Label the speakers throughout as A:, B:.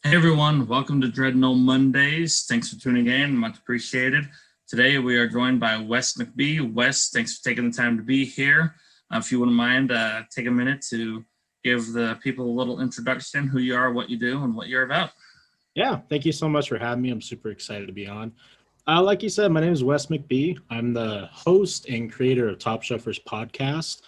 A: Hey everyone, welcome to Dreadnought Mondays. Thanks for tuning in, much appreciated. Today we are joined by Wes Mcbee. Wes, thanks for taking the time to be here. If you wouldn't mind, take a minute to give the people a little introduction, who you are, what you do, and what you're about.
B: Yeah, thank you so much for having me. I'm super excited to be on. Like you said, my name is Wes Mcbee. I'm the host and creator of Top Shelfers podcast.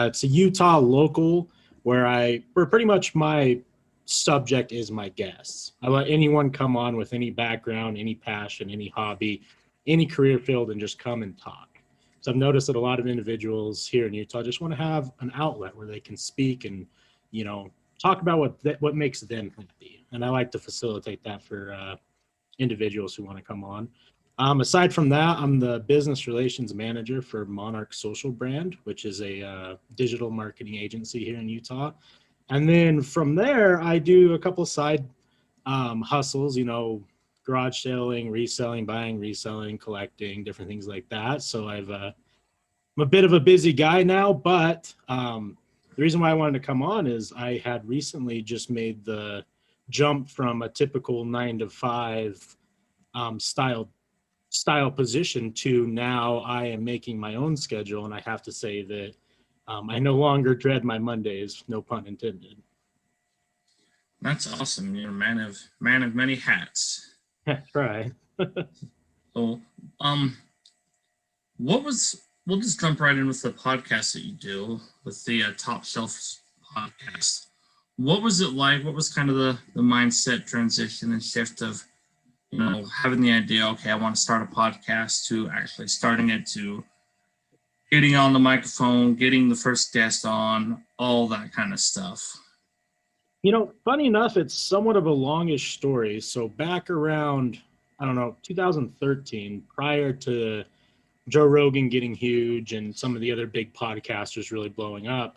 B: It's a Utah local where pretty much my subject is my guests. I let anyone come on with any background, any passion, any hobby, any career field, and just come and talk. So I've noticed that a lot of individuals here in Utah just want to have an outlet where they can speak and, you know, talk about what makes them happy. And I like to facilitate that for individuals who want to come on. Aside from that, I'm the business relations manager for Monarch Social Brand, which is a digital marketing agency here in Utah. And then from there, I do a couple of side hustles, garage selling, reselling, buying, reselling, collecting, different things like that. So I'm a bit of a busy guy now, but the reason why I wanted to come on is I had recently just made the jump from a typical 9 to 5 style position to now I am making my own schedule, and I have to say that I no longer dread my Mondays, no pun intended.
A: That's awesome. You're a man of many hats.
B: Try.
A: So, what was? We'll just jump right in with the podcast that you do with the Top Shelf podcast. What was it like? What was kind of the mindset transition and shift of having the idea, okay, I want to start a podcast, to actually starting it, to getting on the microphone, getting the first guest on, all that kind of stuff?
B: Funny enough, it's somewhat of a longish story. So back around, I don't know, 2013, prior to Joe Rogan getting huge and some of the other big podcasters really blowing up,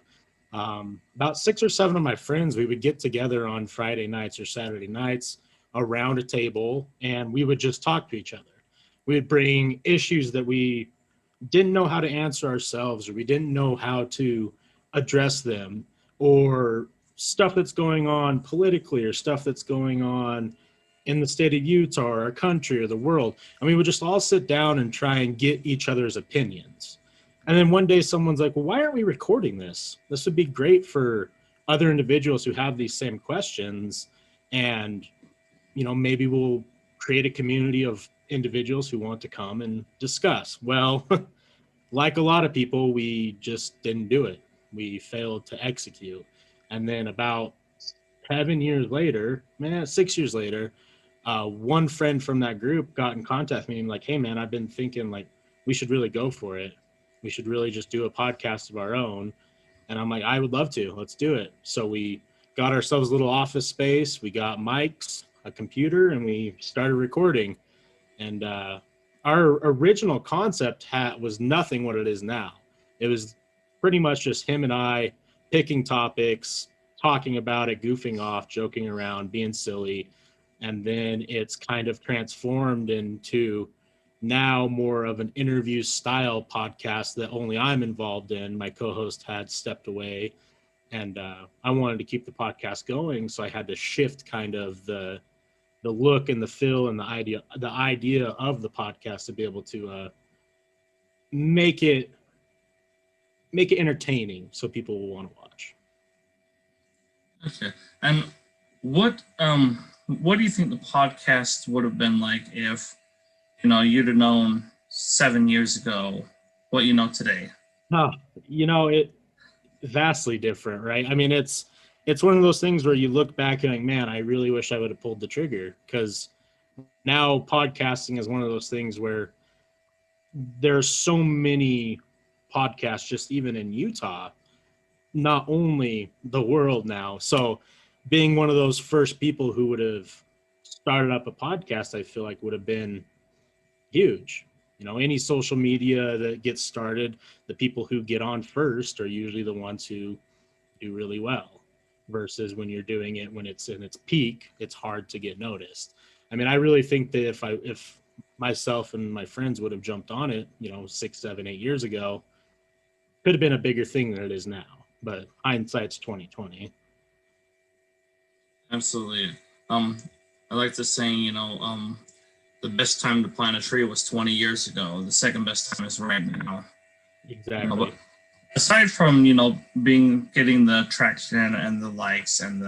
B: about 6 or 7 of my friends, we would get together on Friday nights or Saturday nights around a table, and we would just talk to each other. We would bring issues that we didn't know how to answer ourselves, or we didn't know how to address them, or stuff that's going on politically, or stuff that's going on in the state of Utah or our country or the world. And we would just all sit down and try and get each other's opinions. And then one day someone's like, well, why aren't we recording this? This would be great for other individuals who have these same questions. And, maybe we'll create a community of individuals who want to come and discuss. Well, like a lot of people, we just didn't do it. We failed to execute. And then about 7 years later, 6 years later, one friend from that group got in contact with me and like, hey man, I've been thinking like we should really go for it. We should really just do a podcast of our own. And I'm like, I would love to. Let's do it. So we got ourselves a little office space. We got mics, a computer, and we started recording. And our original concept was nothing what it is now. It was pretty much just him and I picking topics, talking about it, goofing off, joking around, being silly. And then it's kind of transformed into now more of an interview style podcast that only I'm involved in. My co-host had stepped away, and I wanted to keep the podcast going, so I had to shift kind of the look and the feel and the idea of the podcast to be able to make it entertaining so people will want to watch.
A: Okay. And what do you think the podcast would have been like if you'd have known 7 years ago what you know today?
B: Oh, it vastly different, right? I mean, it's one of those things where you look back and like, man, I really wish I would have pulled the trigger, because now podcasting is one of those things where there's so many podcasts just even in Utah, not only the world now. So being one of those first people who would have started up a podcast, I feel like would have been huge. Any social media that gets started, the people who get on first are usually the ones who do really well, versus when you're doing it when it's in its peak, it's hard to get noticed. I mean, I really think that if myself and my friends would have jumped on it, 6, 7, 8 years ago, could have been a bigger thing than it is now. But hindsight's 2020.
A: Absolutely. Um, I like to saying, the best time to plant a tree was 20 years ago. The second best time is right now. But
B: Exactly.
A: aside from being getting the traction and the likes and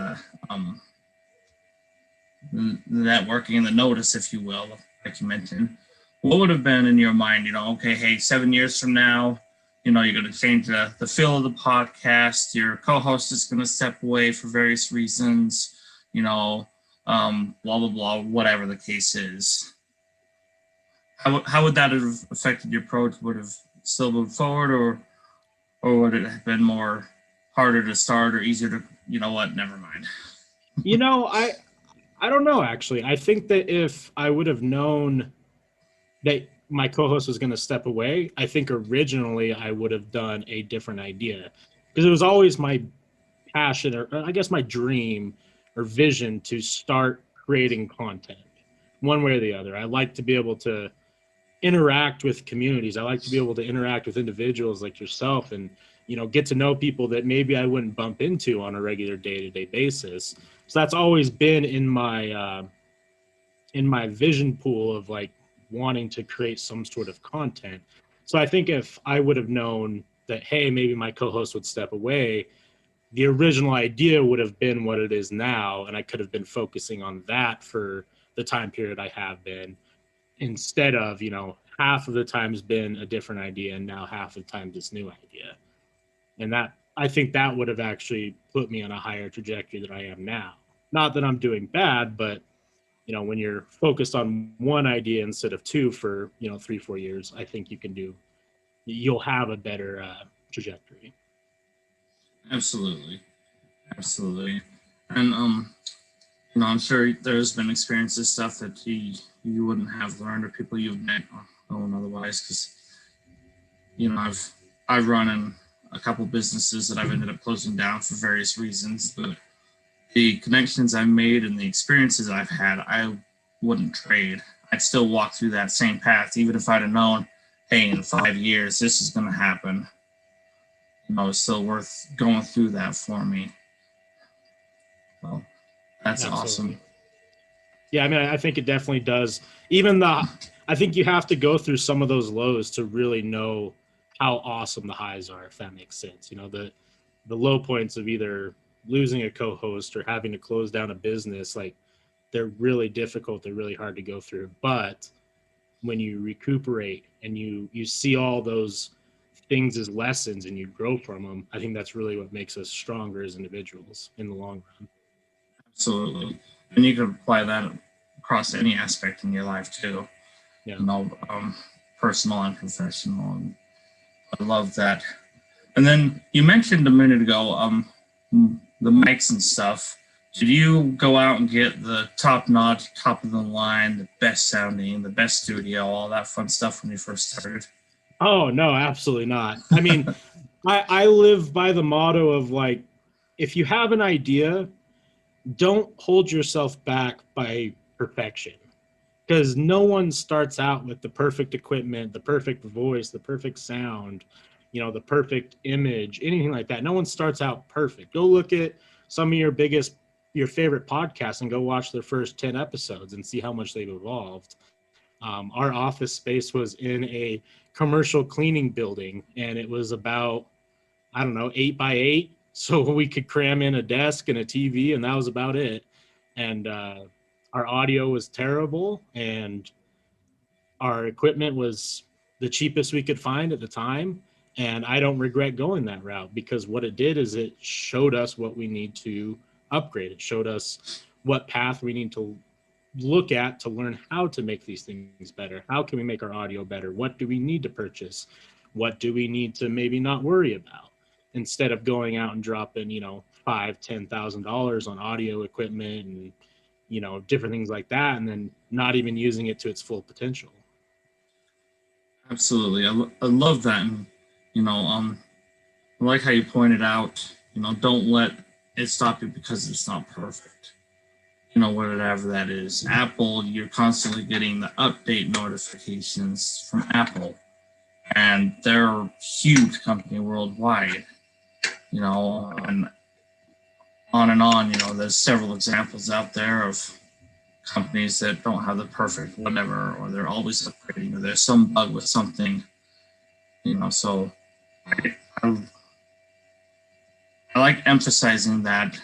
A: um, the networking and the notice, if you will, like you mentioned, what would have been in your mind? Okay, hey, 7 years from now, you're going to change the feel of the podcast. Your co-host is going to step away for various reasons. Blah blah blah, whatever the case is. How would that have affected your approach? Would have still moved forward, or would it have been more harder to start or easier to, what, never mind?
B: You know, I don't know actually. I think that if I would have known that my co-host was going to step away, I think originally I would have done a different idea because it was always my passion, or I guess my dream or vision, to start creating content one way or the other. I like to be able to interact with communities. I like to be able to interact with individuals like yourself and, get to know people that maybe I wouldn't bump into on a regular day-to-day basis. So that's always been in my vision pool of like wanting to create some sort of content. So I think if I would have known that, hey, maybe my co-host would step away, the original idea would have been what it is now, and I could have been focusing on that for the time period I have been, instead of, half of the time's been a different idea and now half of the time this new idea. And that, I think that would have actually put me on a higher trajectory than I am now. Not that I'm doing bad, but when you're focused on one idea instead of two for 3-4 years, I think you'll have a better trajectory.
A: Absolutely, absolutely. And I'm sure there's been experiences, stuff that you wouldn't have learned, or people you've met or known otherwise, because I've run in a couple businesses that I've ended up closing down for various reasons, but the connections I've made and the experiences I've had, I wouldn't trade. I'd still walk through that same path, even if I'd have known, hey, in 5 years this is going to happen. It's still worth going through that for me. Well, that's
B: Absolutely.
A: awesome.
B: Yeah, I mean, I think it definitely does. I think you have to go through some of those lows to really know how awesome the highs are, if that makes sense. The low points of either losing a co-host or having to close down a business, like, they're really difficult. They're really hard to go through. But when you recuperate and you see all those things as lessons and you grow from them, I think that's really what makes us stronger as individuals in the long run.
A: Absolutely. And you can apply that across any aspect in your life too.
B: Yeah.
A: Personal and professional. And I love that. And then you mentioned a minute ago, the mics and stuff. Did you go out and get the top notch, top of the line, the best sounding, the best studio, all that fun stuff when you first started?
B: Oh no, absolutely not. I mean, I live by the motto of, like, if you have an idea, don't hold yourself back by perfection, because no one starts out with the perfect equipment, the perfect voice, the perfect sound, the perfect image, anything like that. No one starts out perfect. Go look at some of your favorite podcasts and go watch their first 10 episodes and see how much they've evolved. Our office space was in a commercial cleaning building, and it was about, I don't know, 8 by 8. So we could cram in a desk and a TV, and that was about it. And our audio was terrible, and our equipment was the cheapest we could find at the time. And I don't regret going that route, because what it did is it showed us what we need to upgrade. It showed us what path we need to look at to learn how to make these things better. How can we make our audio better? What do we need to purchase? What do we need to maybe not worry about? Instead of going out and dropping, $5,000-$10,000 on audio equipment and, different things like that, and then not even using it to its full potential.
A: Absolutely. I love that. And, I like how you pointed out, don't let it stop you because it's not perfect. Whatever that is. Apple, you're constantly getting the update notifications from Apple, and they're a huge company worldwide, and on and on. There's several examples out there of companies that don't have the perfect whatever, or they're always upgrading, or there's some bug with something. So I, I like emphasizing that.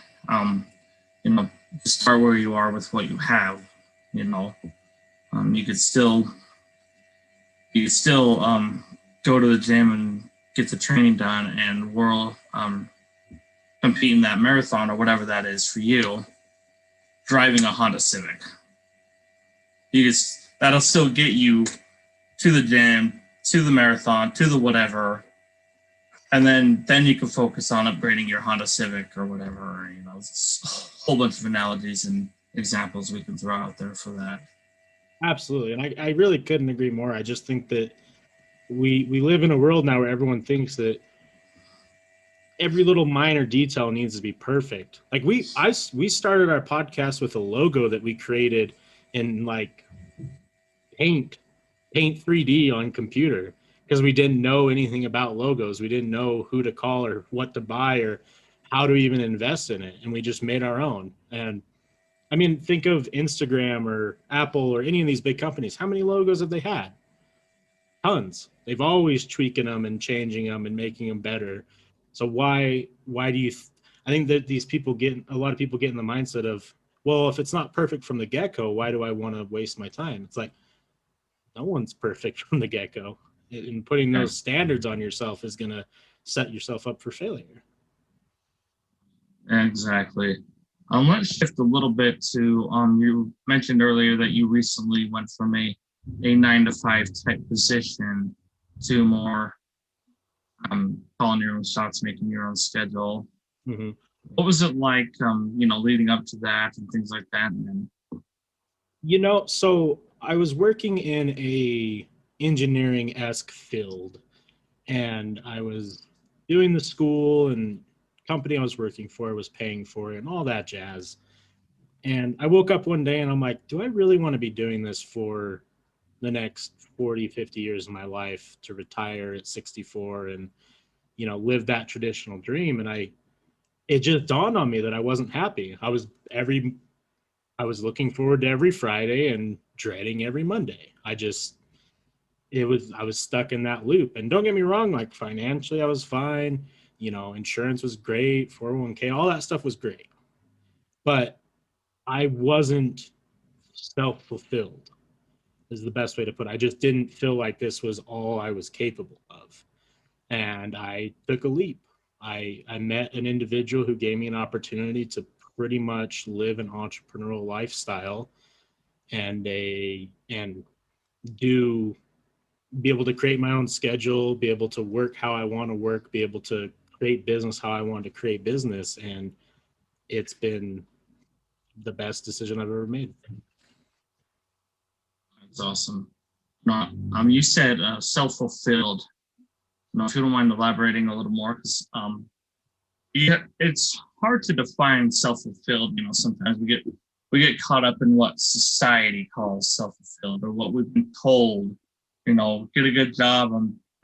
A: You know, start where you are with what you have. You know, you could still go to the gym and get the training done, and we'll compete in that marathon or whatever that is for you, driving a Honda Civic. That'll still get you to the gym, to the marathon, to the whatever, and then you can focus on upgrading your Honda Civic or whatever. It's a whole bunch of analogies and examples we can throw out there for that.
B: Absolutely. And I really couldn't agree more. I just think that we live in a world now where everyone thinks that every little minor detail needs to be perfect. Like we started our podcast with a logo that we created in like paint 3D on computer because we didn't know anything about logos. We didn't know who to call or what to buy or how to even invest in it. And we just made our own. And I mean, think of Instagram or Apple or any of these big companies. How many logos have they had? Tons. They've always tweaking them and changing them and making them better. So why do you I think that a lot of people get in the mindset of, well, if it's not perfect from the get-go, why do I want to waste my time? It's like, no one's perfect from the get-go. And putting those standards on yourself is going to set yourself up for failure.
A: Exactly. Let's shift a little bit to you mentioned earlier that you recently went from a 9-to-5 type position to more calling your own shots, making your own schedule.
B: Mm-hmm.
A: What was it like, leading up to that and things like that? And
B: so I was working in a engineering-esque field, and I was doing the school, and company I was working for was paying for it and all that jazz. And I woke up one day and I'm like, do I really want to be doing this for the next 40, 50 years of my life, to retire at 64 and, live that traditional dream? And it just dawned on me that I wasn't happy. I was looking forward to every Friday and dreading every Monday. I was stuck in that loop. And don't get me wrong, like financially I was fine. Insurance was great, 401k, all that stuff was great. But I wasn't self-fulfilled is the best way to put it. I just didn't feel like this was all I was capable of. And I took a leap. I met an individual who gave me an opportunity to pretty much live an entrepreneurial lifestyle and do be able to create my own schedule, be able to work how I want to work, be able to create business how I want to create business. And it's been the best decision I've ever made.
A: that's awesome. You said self-fulfilled. If you don't mind elaborating a little more, because it's hard to define self-fulfilled. Sometimes we get caught up in what society calls self-fulfilled, or what we've been told. Get a good job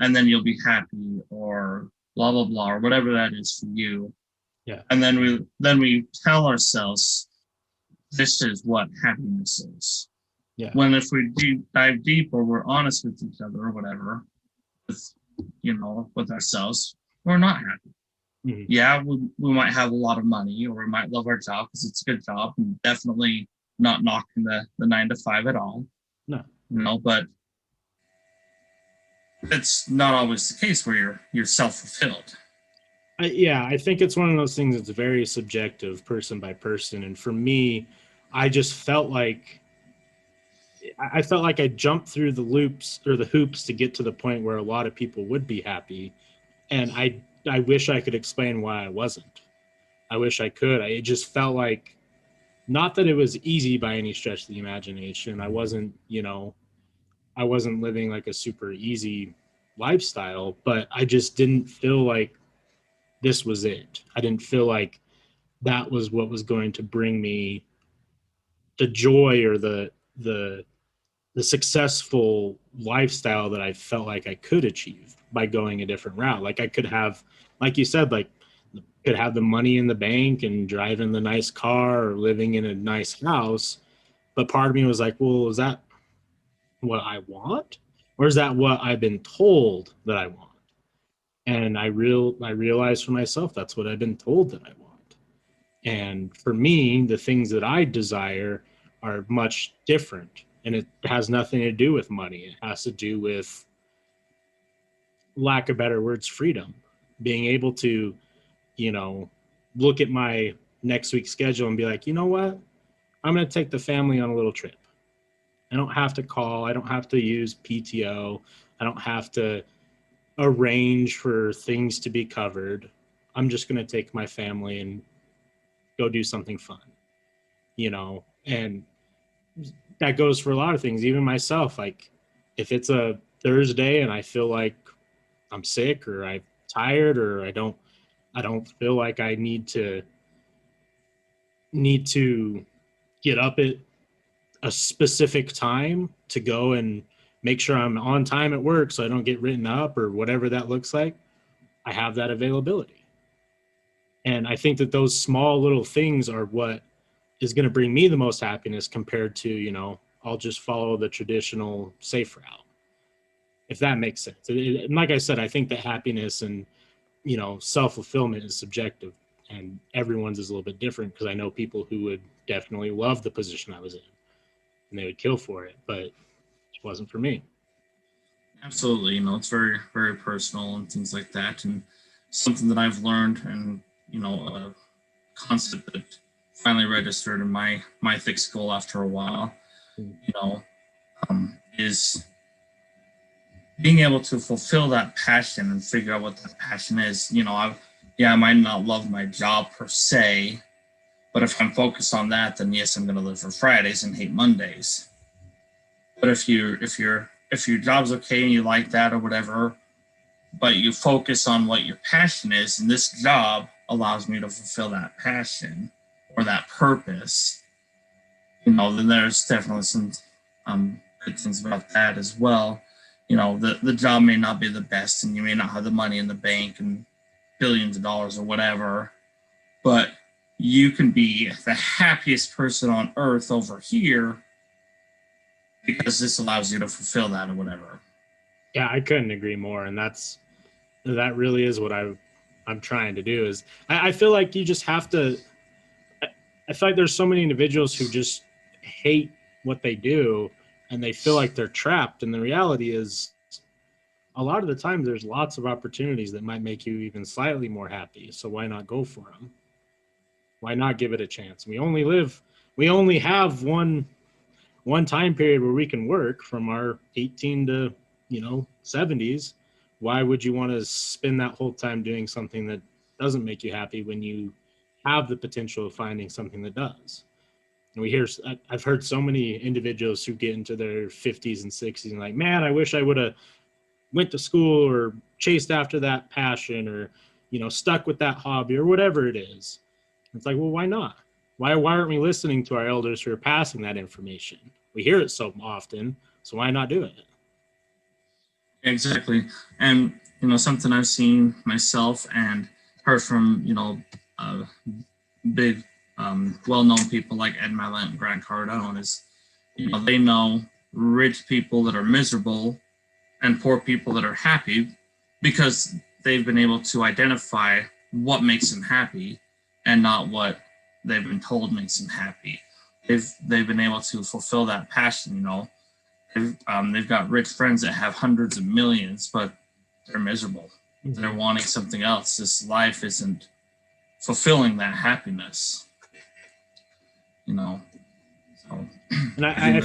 A: and then you'll be happy, or blah blah blah, or whatever that is for you.
B: Yeah.
A: And then we tell ourselves this is what happiness is.
B: Yeah.
A: When if we dive deep, or we're honest with each other or whatever, with ourselves, we're not happy. Mm-hmm. Yeah, we might have a lot of money, or we might love our job because it's a good job, and definitely not knocking the 9-to-5 at all.
B: No.
A: But it's not always the case where you're self-fulfilled.
B: I think it's one of those things that's very subjective, person by person. And for me, I just felt like I jumped through the loops or the hoops to get to the point where a lot of people would be happy. And I wish I could explain why I wasn't. I wish I could. It just felt like, not that it was easy by any stretch of the imagination. I wasn't living like a super easy lifestyle, but I just didn't feel like this was it. I didn't feel like that was what was going to bring me the joy or the successful lifestyle that I felt like I could achieve by going a different route. Like I could have, like you said, like could have the money in the bank and driving the nice car or living in a nice house. But part of me was like, well, is that what I want? Or is that what I've been told that I want? And I realized for myself that's what I've been told that I want. And for me, the things that I desire are much different. And it has nothing to do with money. It has to do with, lack of better words, freedom. Being able to, you know, look at my next week's schedule and be like, you know what? I'm going to take the family on a little trip. I don't have to call. I don't have to use PTO. I don't have to arrange for things to be covered. I'm just going to take my family and go do something fun, you know? And that goes for a lot of things, even myself. Like if it's a Thursday and I feel like I'm sick or I'm tired or I don't feel like I need to get up at a specific time to go and make sure I'm on time at work so I don't get written up or whatever that looks like, I have that availability. And I think that those small little things are what is going to bring me the most happiness compared to, I'll just follow the traditional safe route, if that makes sense. And like I said, I think that happiness and, self-fulfillment is subjective, and everyone's is a little bit different, because I know people who would definitely love the position I was in and they would kill for it, but it wasn't for me.
A: Absolutely. It's very, very personal and things like that. And something that I've learned, and, a concept that finally registered in my thick skull after a while, is being able to fulfill that passion and figure out what that passion is. I might not love my job per se, but if I'm focused on that, then yes, I'm going to live for Fridays and hate Mondays. But if your job's okay and you like that or whatever, but you focus on what your passion is, and this job allows me to fulfill that passion or that purpose, then there's definitely some good things about that as well. The job may not be the best, and you may not have the money in the bank and billions of dollars or whatever, but you can be the happiest person on earth over here because this allows you to fulfill that or whatever.
B: Yeah, I couldn't agree more. And that really is what I'm trying to do. Is I feel like you just have to, I feel like there's so many individuals who just hate what they do and they feel like they're trapped. And the reality is, a lot of the time there's lots of opportunities that might make you even slightly more happy. So why not go for them? Why not give it a chance? We only have one time period where we can work, from our 18 to 70s. Why would you want to spend that whole time doing something that doesn't make you happy when you have the potential of finding something that does? And I've heard so many individuals who get into their 50s and 60s and like, man, I wish I would have went to school or chased after that passion, or stuck with that hobby or whatever it is. It's like, well, why not? Why aren't we listening to our elders who are passing that information? We hear it so often, so why not do it?
A: Exactly. And, something I've seen myself and heard from, big, well-known people like Ed Mylett and Grant Cardone is, they know rich people that are miserable and poor people that are happy because they've been able to identify what makes them happy and not what they've been told makes them happy. They've been able to fulfill that passion. They've got rich friends that have hundreds of millions, but they're miserable. Mm-hmm. They're wanting something else. This life isn't fulfilling that happiness. So,
B: and I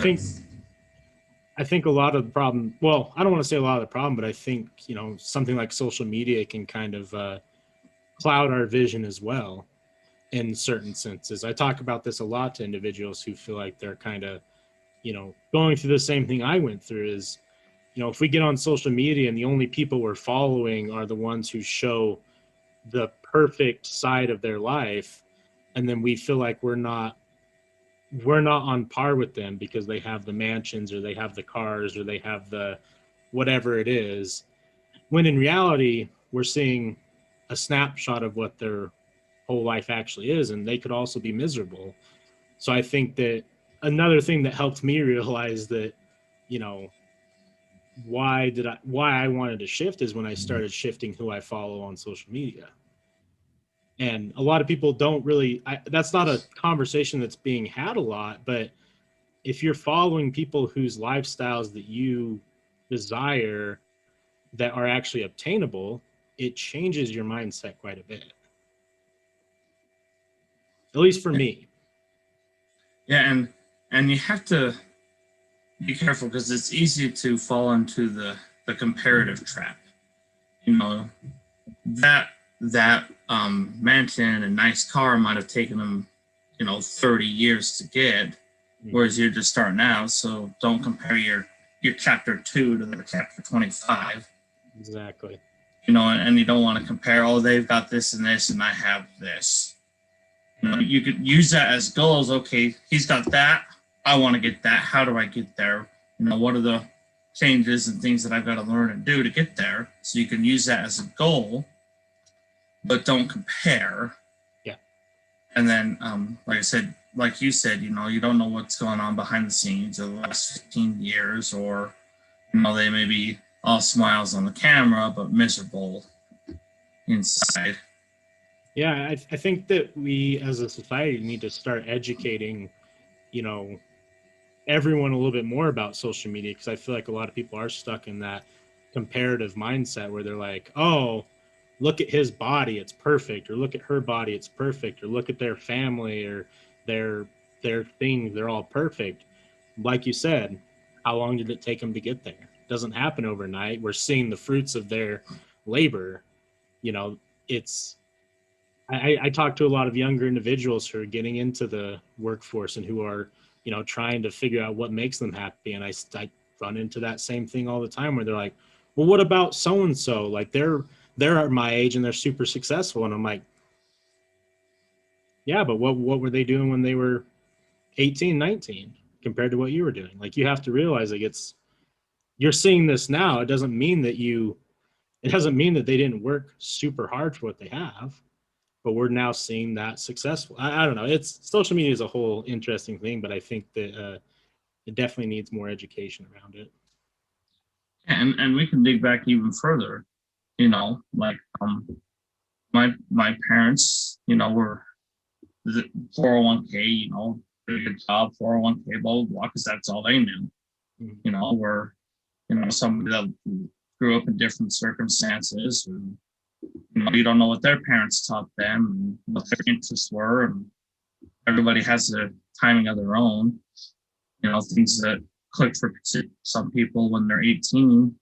B: think a lot of the problem, well, I don't want to say a lot of the problem, but I think, something like social media can kind of cloud our vision as well in certain senses. I talk about this a lot to individuals who feel like they're kind of, going through the same thing I went through. Is, if we get on social media and the only people we're following are the ones who show the perfect side of their life, and then we feel like we're not on par with them because they have the mansions or they have the cars or they have the whatever it is, when in reality we're seeing a snapshot of what their whole life actually is, and they could also be miserable. So I think that another thing that helped me realize that, you know, why I wanted to shift is when I started shifting who I follow on social media. And a lot of people don't really that's not a conversation that's being had a lot, but if you're following people whose lifestyles that you desire that are actually obtainable, it changes your mindset quite a bit. At least for me.
A: Yeah, and you have to be careful because it's easy to fall into the comparative trap. You know, that mansion and nice car might have taken them, 30 years to get, whereas you're just starting out. So don't compare your chapter 2 to the chapter 25.
B: Exactly.
A: And you don't want to compare, oh, they've got this and this and I have this. You could use that as goals. Okay, he's got that, I want to get that. How do I get there? What are the changes and things that I've got to learn and do to get there? So you can use that as a goal, but don't compare.
B: Yeah.
A: And then, like you said, you don't know what's going on behind the scenes of the last 15 years, or, they may be all smiles on the camera, but miserable inside.
B: Yeah, I think that we as a society need to start educating, everyone a little bit more about social media, because I feel like a lot of people are stuck in that comparative mindset where they're like, oh, look at his body, it's perfect, or look at her body, it's perfect, or look at their family or their things, they're all perfect. Like you said, how long did it take them to get there? It doesn't happen overnight. We're seeing the fruits of their labor. It's I talk to a lot of younger individuals who are getting into the workforce and who are, trying to figure out what makes them happy. And I run into that same thing all the time where they're like, well, what about so-and-so? Like they're my age and they're super successful. And I'm like, yeah, but what were they doing when they were 18, 19 compared to what you were doing? Like, you have to realize, like, you're seeing this now. It doesn't mean that they didn't work super hard for what they have, but we're now seeing that successful. I don't know. It's social media is a whole interesting thing, but I think that it definitely needs more education around it.
A: And we can dig back even further, like my parents, were the 401k, pretty good job, 401k, blah, blah, blah, because that's all they knew. Were, somebody that grew up in different circumstances, and, you don't know what their parents taught them and what their interests were. And everybody has a timing of their own, things that click for some people when they're 18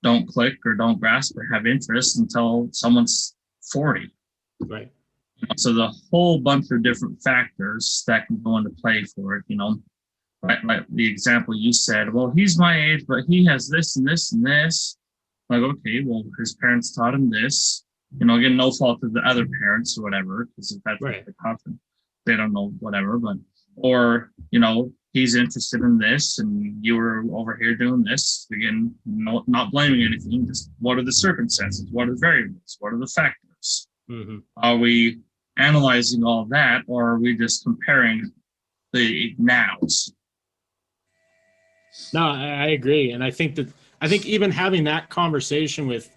A: don't click or don't grasp or have interest until someone's 40.
B: Right.
A: So the whole bunch of different factors that can go into play for it, like the example you said, well, he's my age, but he has this and this and this. Like, okay, well, his parents taught him this, again, no fault of the other parents or whatever, because if that's
B: right.
A: what they taught them, they don't know whatever, but, or, he's interested in this and you were over here doing this. Again, not blaming anything, just what are the circumstances? What are the variables? What are the factors?
B: Mm-hmm.
A: Are we analyzing all that, or are we just comparing the nows?
B: No, I agree. And I think even having that conversation with,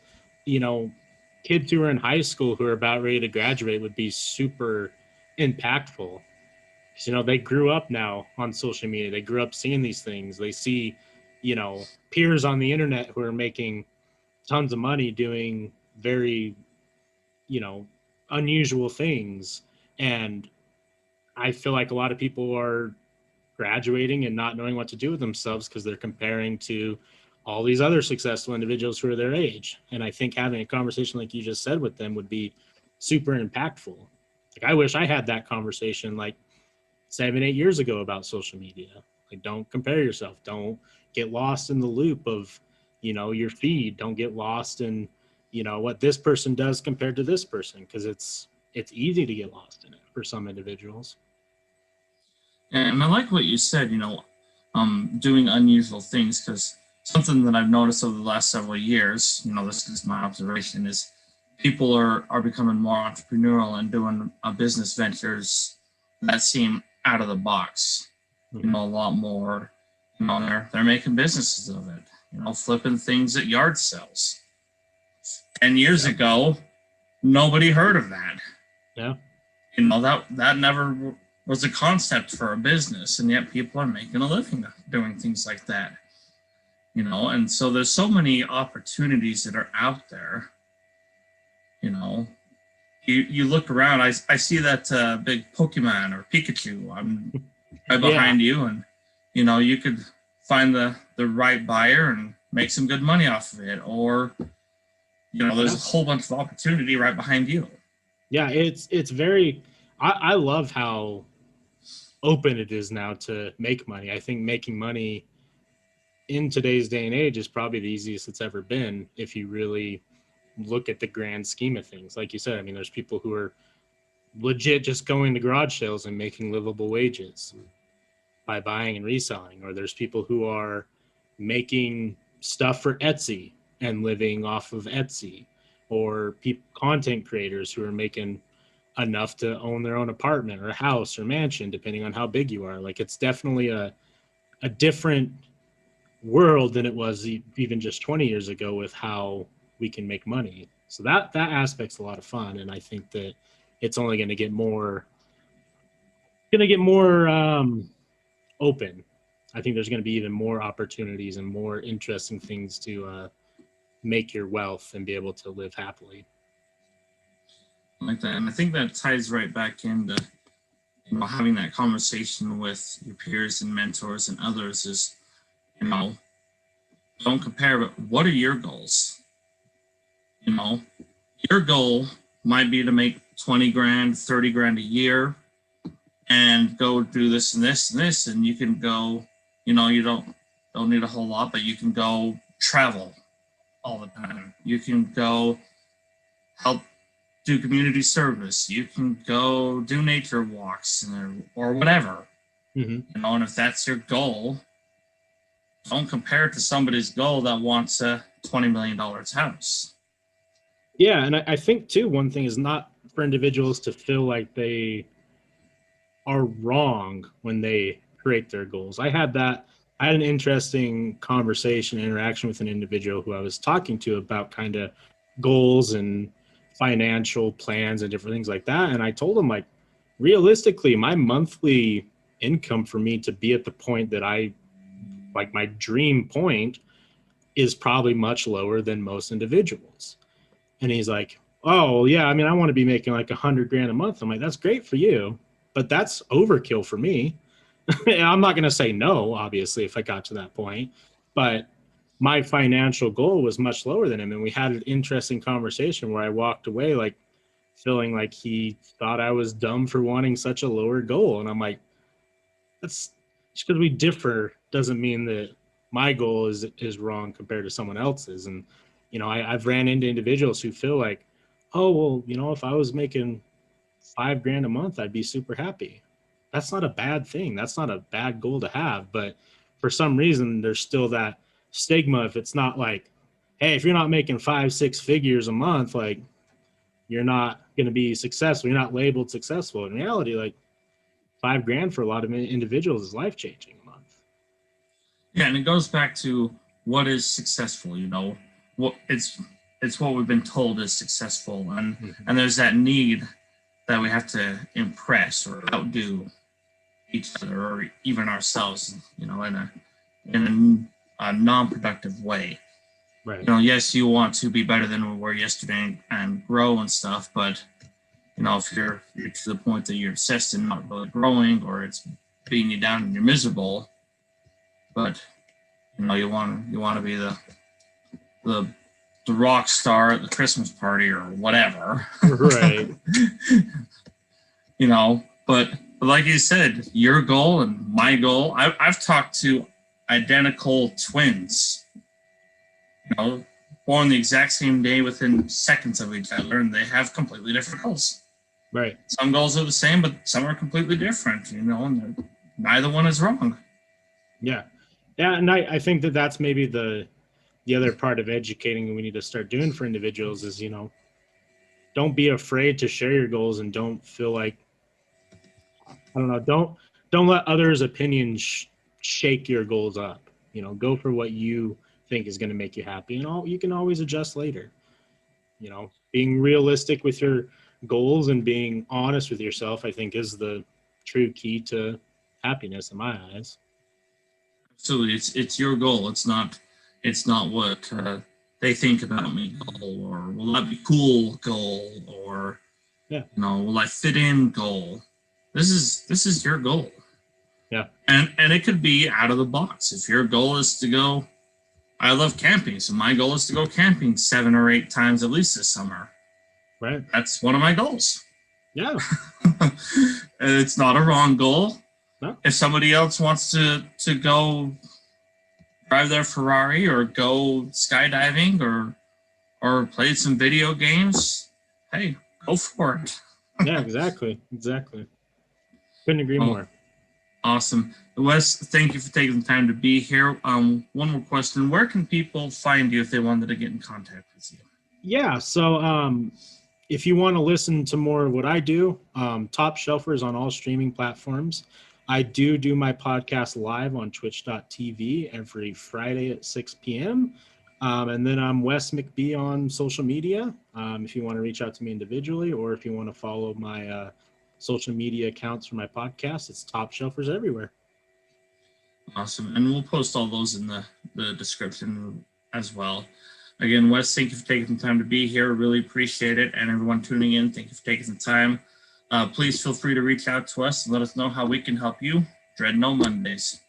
B: kids who are in high school who are about ready to graduate would be super impactful. Because, they grew up now on social media. They grew up seeing these things. They see, peers on the internet who are making tons of money doing very, unusual things. And I feel like a lot of people are graduating and not knowing what to do with themselves because they're comparing to all these other successful individuals who are their age. And I think having a conversation like you just said with them would be super impactful. Like, I wish I had that conversation like 7-8 years ago about social media. Like, don't compare yourself. Don't get lost in the loop of, your feed. Don't get lost in, what this person does compared to this person, because it's easy to get lost in it for some individuals.
A: And I like what you said, doing unusual things, because something that I've noticed over the last several years, this is my observation, is people are becoming more entrepreneurial and doing business ventures that seem out of the box. You know, a lot more. You know, they're making businesses of it. You know, flipping things at yard sales. 10 years ago, nobody heard of that.
B: Yeah.
A: You know, that never was a concept for a business, and yet people are making a living doing things like that. You know, and so there's so many opportunities that are out there. You know, you look around, I see that big Pokemon or Pikachu right behind you, and you know, you could find the right buyer and make some good money off of it, or you know, there's a whole bunch of opportunity right behind you.
B: Yeah, it's very. I love how open it is now to make money. I think making money in today's day and age is probably the easiest it's ever been if you really look at the grand scheme of things. Like you said, I mean, there's people who are legit just going to garage sales and making livable wages by buying and reselling, or there's people who are making stuff for Etsy and living off of Etsy, or content creators who are making enough to own their own apartment or house or mansion, depending on how big you are. Like, it's definitely a different world than it was even just 20 years ago with how we can make money. So that aspect's a lot of fun, and I think that it's only going to get more open. I think there's going to be even more opportunities and more interesting things to make your wealth and be able to live happily.
A: Like that, and I think that ties right back into, you know, having that conversation with your peers and mentors and others is, you know, don't compare, but what are your goals? You know, your goal might be to make 20 grand, 30 grand a year and go do this and this and this. And you can go, you know, you don't need a whole lot, but you can go travel all the time. You can go help do community service. You can go do nature walks or whatever. You know, and if that's your goal, don't compare it to somebody's goal that wants a $20 million house.
B: Yeah, and I think too, one thing is not for individuals to feel like they are wrong when they create their goals. I had an interesting conversation, interaction with an individual who I was talking to about kind of goals and financial plans and different things like that. And I told him, like, realistically, my monthly income for me to be at the point that like my dream point is probably much lower than most individuals. And he's like, oh yeah, I mean, I want to be making like 100 grand a month. I'm like, that's great for you, but that's overkill for me. I'm not going to say no, obviously, if I got to that point, but my financial goal was much lower than him. And we had an interesting conversation where I walked away like feeling like he thought I was dumb for wanting such a lower goal. And I'm like, that's just because we differ doesn't mean that my goal is wrong compared to someone else's. And, you know, I've ran into individuals who feel like, oh, well, you know, if I was making 5 grand a month, I'd be super happy. That's not a bad thing. That's not a bad goal to have. But for some reason, there's still that stigma. If it's not like, hey, if you're not making 5-6 figures a month, like, you're not going to be successful. You're not labeled successful. In reality, like, 5 grand for a lot of individuals is life-changing a month.
A: Yeah, and it goes back to what is successful. You know, what it's what we've been told is successful, and there's that need that we have to impress or outdo each other or even ourselves. You know, in a non-productive way.
B: Right.
A: You know, yes, you want to be better than we were yesterday and grow and stuff, but you know, if you're to the point that you're obsessed and not really growing, or it's beating you down and you're miserable, but you know, you want to be the rock star at the Christmas party or whatever.
B: Right.
A: You know, but like you said, your goal and my goal. I've talked to identical twins. You know, born the exact same day within seconds of each other, and they have completely different goals.
B: Right.
A: Some goals are the same, but some are completely different, you know, and neither one is wrong.
B: Yeah. Yeah. And I think that that's maybe the other part of educating we need to start doing for individuals is, you know, don't be afraid to share your goals, and don't feel like, I don't know, don't let others' opinions shake your goals up. Go for what you think is going to make you happy, and you can always adjust later. Being realistic with your goals and being honest with yourself, I think, is the true key to happiness in my eyes.
A: Absolutely, it's your goal. It's not what they think about me goal, or will that be cool goal, or
B: Yeah.
A: will I fit in goal. This is your goal.
B: Yeah.
A: And it could be out of the box. If your goal is to go, I love camping, so my goal is to go camping 7 or 8 times at least this summer.
B: Right.
A: That's one of my goals.
B: Yeah.
A: And it's not a wrong goal.
B: No.
A: If somebody else wants to go drive their Ferrari, or go skydiving, or play some video games, hey, go for it.
B: Yeah, exactly. Couldn't agree
A: Well,
B: more.
A: awesome. Wes, thank you for taking the time to be here. One more question. Where can people find you if they wanted to get in contact with you?
B: Yeah, so if you want to listen to more of what I do, Top Shelfers on all streaming platforms. I do my podcast live on twitch.tv every Friday at 6 p.m. And then I'm Wes Mcbee on social media. If you want to reach out to me individually, or if you want to follow my social media accounts for my podcast, it's Top Shelfers everywhere.
A: Awesome. And we'll post all those in the description as well. Again, Wes, thank you for taking the time to be here. Really appreciate it. And everyone tuning in, thank you for taking the time. Please feel free to reach out to us and let us know how we can help you. Dread no Mondays.